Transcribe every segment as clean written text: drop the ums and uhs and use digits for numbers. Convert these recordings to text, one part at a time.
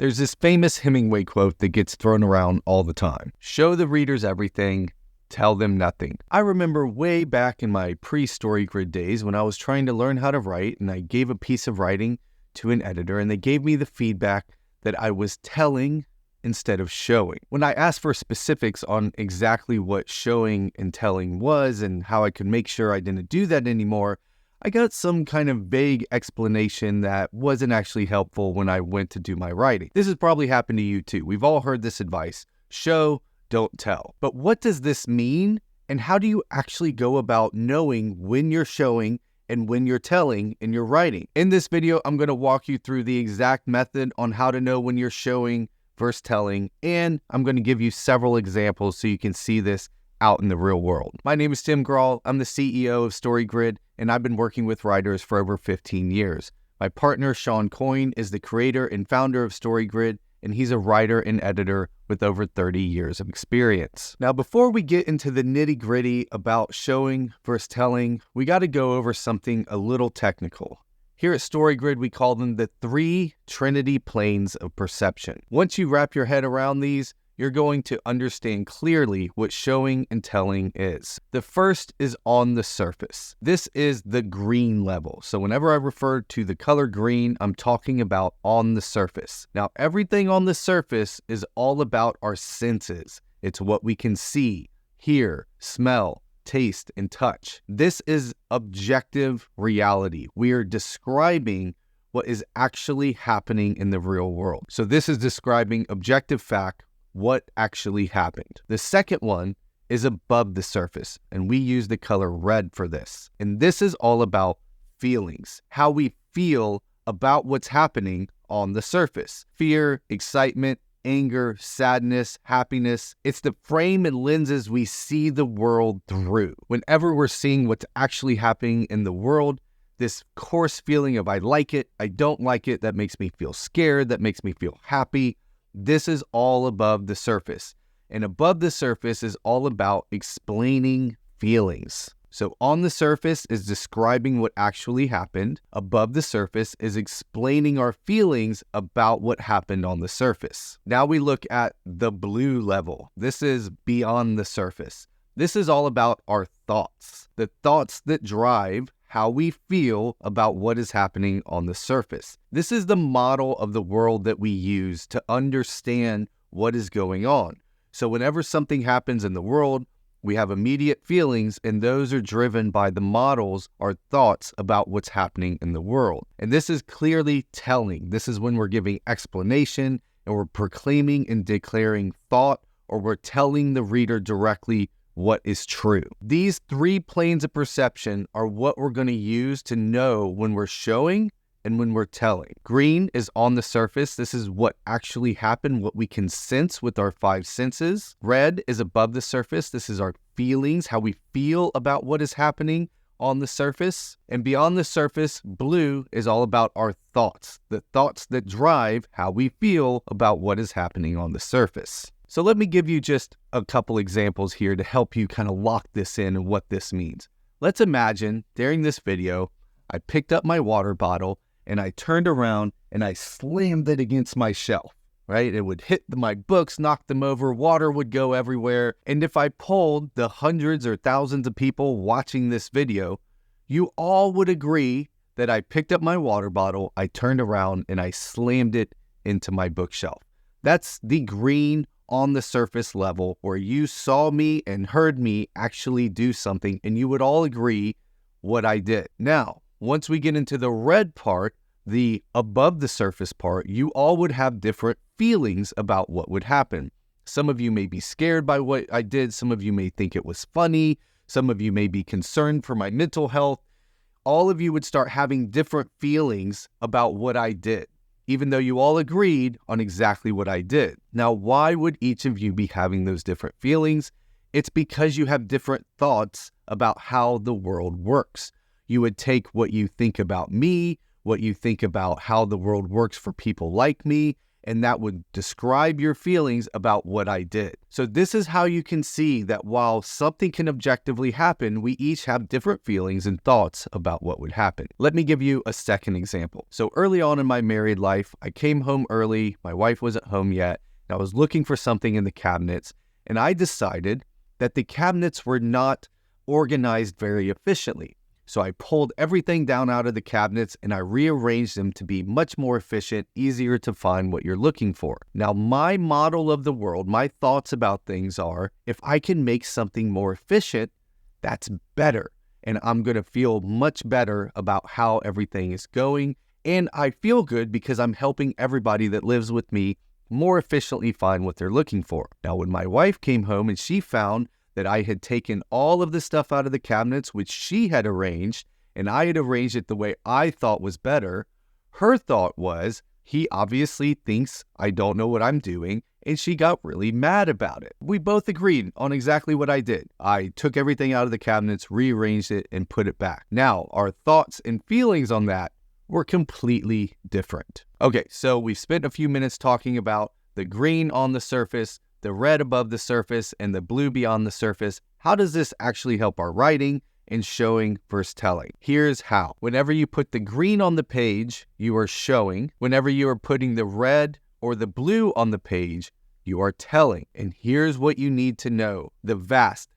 There's this famous Hemingway quote that gets thrown around all the time. Show the readers everything, tell them nothing. I remember way back in my pre-StoryGrid days when I was trying to learn how to write, and I gave a piece of writing to an editor, and they gave me the feedback that I was telling instead of showing. When I asked for specifics on exactly what showing and telling was and how I could make sure I didn't do that anymore, I got some kind of vague explanation that wasn't actually helpful when I went to do my writing. This has probably happened to you too. We've all heard this advice: show, don't tell. But what does this mean? And how do you actually go about knowing when you're showing and when you're telling in your writing? In this video, I'm going to walk you through the exact method on how to know when you're showing versus telling, and I'm going to give you several examples so you can see this out in the real world. My name is Tim Grahl. I'm the CEO of StoryGrid, and I've been working with writers for over 15 years. My partner, Sean Coyne, is the creator and founder of StoryGrid, and he's a writer and editor with over 30 years of experience. Now, before we get into the nitty-gritty about showing versus telling, we got to go over something a little technical. Here at StoryGrid, we call them the three Trinity planes of perception. Once you wrap your head around these, you're going to understand clearly what showing and telling is. The first is on the surface. This is the green level. So whenever I refer to the color green, I'm talking about on the surface. Now, everything on the surface is all about our senses. It's what we can see, hear, smell, taste, and touch. This is objective reality. We are describing what is actually happening in the real world. So this is describing objective fact, what actually happened. The second one is above the surface, and we use the color red for this. And this is all about feelings, how we feel about what's happening on the surface. Fear, excitement, anger, sadness, happiness. It's the frame and lenses we see the world through. Whenever we're seeing what's actually happening in the world, this coarse feeling of I like it, I don't like it, that makes me feel scared, that makes me feel happy. This is all above the surface. And above the surface is all about explaining feelings. So on the surface is describing what actually happened. Above the surface is explaining our feelings about what happened on the surface. Now we look at the blue level. This is beyond the surface. This is all about our thoughts. The thoughts that drive how we feel about what is happening on the surface. This is the model of the world that we use to understand what is going on. So whenever something happens in the world, we have immediate feelings, and those are driven by the models or thoughts about what's happening in the world. And this is clearly telling. This is when we're giving explanation and we're proclaiming and declaring thought, or we're telling the reader directly what is true. These three planes of perception are what we're going to use to know when we're showing and when we're telling. Green is on the surface. This is what actually happened, what we can sense with our five senses. Red is above the surface. This is our feelings, how we feel about what is happening on the surface. And beyond the surface, blue is all about our thoughts, the thoughts that drive how we feel about what is happening on the surface. So let me give you just a couple examples here to help you kind of lock this in and what this means. Let's imagine during this video, I picked up my water bottle and I turned around and I slammed it against my shelf, right? It would hit my books, knock them over, water would go everywhere. And if I polled the hundreds or thousands of people watching this video, you all would agree that I picked up my water bottle, I turned around and I slammed it into my bookshelf. That's the green on the surface level where you saw me and heard me actually do something, and you would all agree what I did. Now, once we get into the red part, the above the surface part, you all would have different feelings about what would happen. Some of you may be scared by what I did. Some of you may think it was funny. Some of you may be concerned for my mental health. All of you would start having different feelings about what I did, even though you all agreed on exactly what I did. Now, why would each of you be having those different feelings? It's because you have different thoughts about how the world works. You would take what you think about me, what you think about how the world works for people like me, and that would describe your feelings about what I did. So this is how you can see that while something can objectively happen, we each have different feelings and thoughts about what would happen. Let me give you a second example. So early on in my married life, I came home early, my wife wasn't home yet, and I was looking for something in the cabinets, and I decided that the cabinets were not organized very efficiently. So I pulled everything down out of the cabinets and I rearranged them to be much more efficient, easier to find what you're looking for. Now, my model of the world, my thoughts about things are, if I can make something more efficient, that's better. And I'm going to feel much better about how everything is going. And I feel good because I'm helping everybody that lives with me more efficiently find what they're looking for. Now, when my wife came home and she found that I had taken all of the stuff out of the cabinets, which she had arranged, and I had arranged it the way I thought was better, her thought was, he obviously thinks I don't know what I'm doing, and she got really mad about it. We both agreed on exactly what I did. I took everything out of the cabinets, rearranged it, and put it back. Now, our thoughts and feelings on that were completely different. Okay, so we've spent a few minutes talking about the green on the surface, the red above the surface, and the blue beyond the surface. How does this actually help our writing and showing versus telling? Here's how. Whenever you put the green on the page, you are showing. Whenever you are putting the red or the blue on the page, you are telling. And here's what you need to know. The vast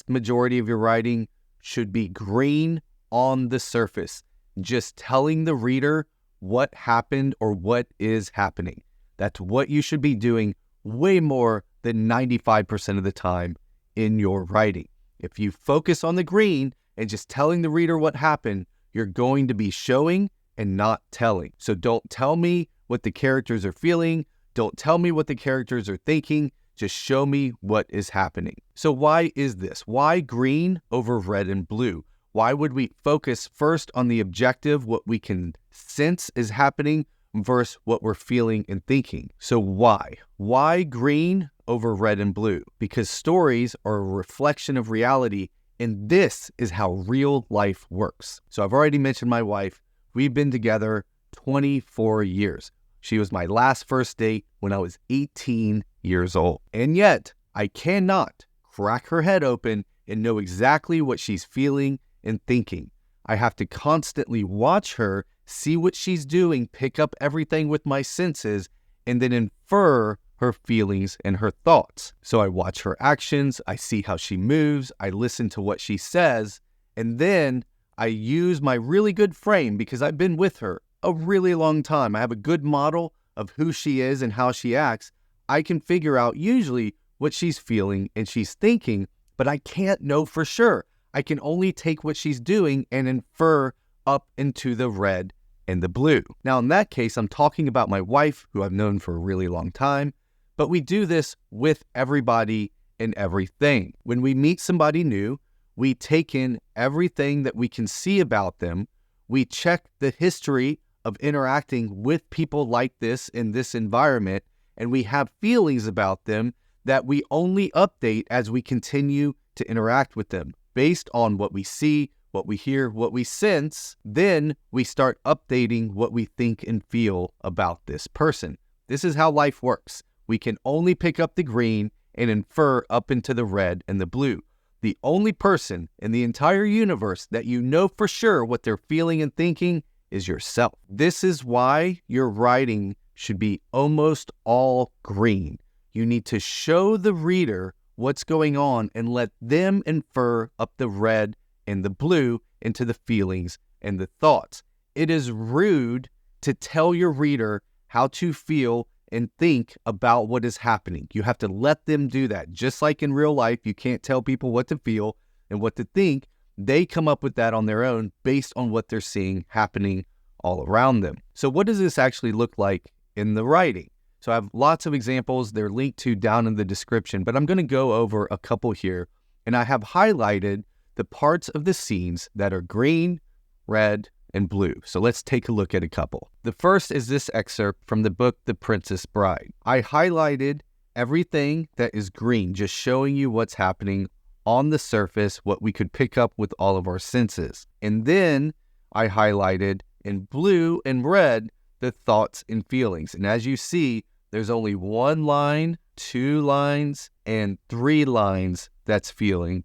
majority of your writing should be green on the surface, just telling the reader what happened or what is happening. That's what you should be doing way more than 95% of the time in your writing. If you focus on the green and just telling the reader what happened, you're going to be showing and not telling. So don't tell me what the characters are feeling. Don't tell me what the characters are thinking. Just show me what is happening. So why is this? Why green over red and blue? Why would we focus first on the objective, what we can sense is happening, versus what we're feeling and thinking? So why? Why green over red and blue? Because stories are a reflection of reality, and this is how real life works. So I've already mentioned my wife. We've been together 24 years. She was my last first date when I was 18 years old. And yet, I cannot crack her head open and know exactly what she's feeling and thinking. I have to constantly watch her, see what she's doing, pick up everything with my senses, and then infer her feelings and her thoughts. So I watch her actions, I see how she moves, I listen to what she says, and then I use my really good frame because I've been with her a really long time. I have a good model of who she is and how she acts. I can figure out usually what she's feeling and she's thinking, but I can't know for sure. I can only take what she's doing and infer up into the red and the blue. Now, in that case, I'm talking about my wife, who I've known for a really long time, but we do this with everybody and everything. When we meet somebody new, we take in everything that we can see about them. We check the history of interacting with people like this in this environment, and we have feelings about them that we only update as we continue to interact with them. Based on what we see, what we hear, what we sense, then we start updating what we think and feel about this person. This is how life works. We can only pick up the green and infer up into the red and the blue. The only person in the entire universe that you know for sure what they're feeling and thinking is yourself. This is why your writing should be almost all green. You need to show the reader what's going on and let them infer up the red and the blue into the feelings and the thoughts. It is rude to tell your reader how to feel and think about what is happening. You have to let them do that. Just like in real life, you can't tell people what to feel and what to think. They come up with that on their own based on what they're seeing happening all around them. So what does this actually look like in the writing? So I have lots of examples. They're linked to down in the description, but I'm going to go over a couple here. And I have highlighted the parts of the scenes that are green, red, and blue. So let's take a look at a couple. The first is this excerpt from the book, The Princess Bride. I highlighted everything that is green, just showing you what's happening on the surface, what we could pick up with all of our senses. And then I highlighted in blue and red the thoughts and feelings. And as you see, there's only 1 line, 2 lines, and 3 lines that's feeling,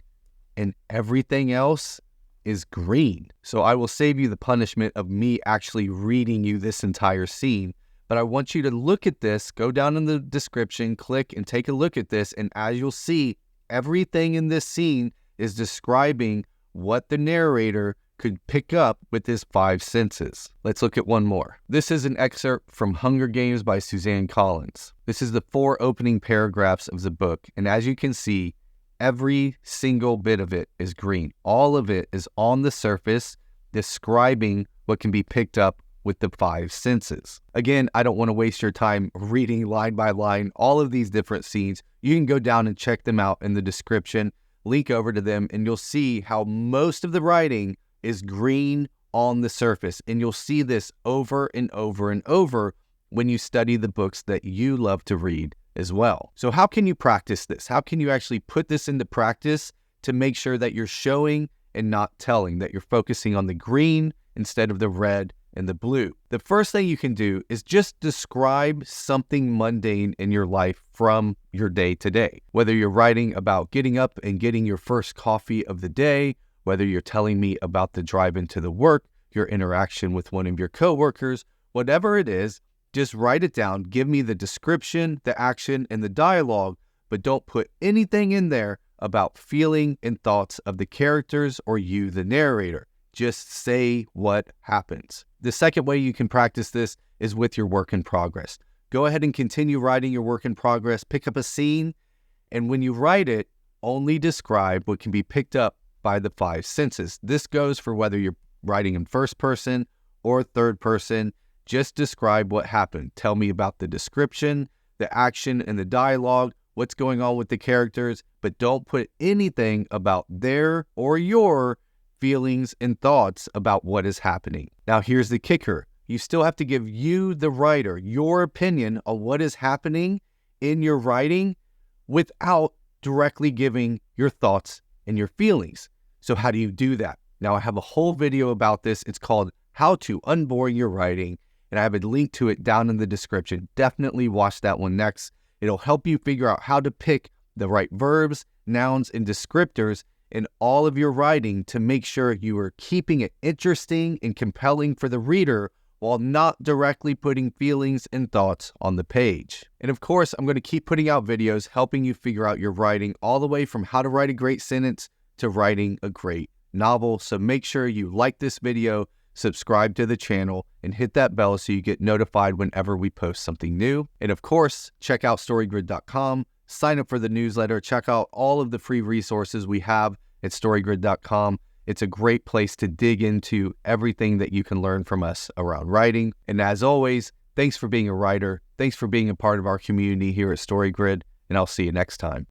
and everything else is green. So I will save you the punishment of me actually reading you this entire scene, but I want you to look at this, go down in the description, click and take a look at this, and as you'll see, everything in this scene is describing what the narrator could pick up with his 5 senses. Let's look at one more. This is an excerpt from Hunger Games by Suzanne Collins. This is the 4 opening paragraphs of the book, and as you can see, every single bit of it is green. All of it is on the surface describing what can be picked up with the 5 senses. Again, I don't want to waste your time reading line by line all of these different scenes. You can go down and check them out in the description, link over to them, and you'll see how most of the writing is green on the surface. And you'll see this over and over and over when you study the books that you love to read as well. So how can you practice this? How can you actually put this into practice to make sure that you're showing and not telling, that you're focusing on the green instead of the red and the blue? The first thing you can do is just describe something mundane in your life from your day to day. Whether you're writing about getting up and getting your first coffee of the day, whether you're telling me about the drive into the work, your interaction with one of your coworkers, whatever it is, just write it down. Give me the description, the action, and the dialogue, but don't put anything in there about feeling and thoughts of the characters or you, the narrator. Just say what happens. The second way you can practice this is with your work in progress. Go ahead and continue writing your work in progress. Pick up a scene, and when you write it, only describe what can be picked up by the 5 senses. This goes for whether you're writing in first person or third person. Just describe what happened. Tell me about the description, the action, and the dialogue, what's going on with the characters, but don't put anything about their or your feelings and thoughts about what is happening. Now, here's the kicker. You still have to give you, the writer, your opinion on what is happening in your writing without directly giving your thoughts and your feelings. So how do you do that? Now, I have a whole video about this. It's called How to Unbore Your Writing, and I have a link to it down in the description. Definitely watch that one next. It'll help you figure out how to pick the right verbs, nouns, and descriptors in all of your writing to make sure you are keeping it interesting and compelling for the reader while not directly putting feelings and thoughts on the page. And of course, I'm going to keep putting out videos helping you figure out your writing, all the way from how to write a great sentence to writing a great novel. So make sure you like this video, subscribe to the channel, and hit that bell so you get notified whenever we post something new. And of course, check out storygrid.com, sign up for the newsletter, check out all of the free resources we have at storygrid.com. It's a great place to dig into everything that you can learn from us around writing. And as always, thanks for being a writer. Thanks for being a part of our community here at StoryGrid, and I'll see you next time.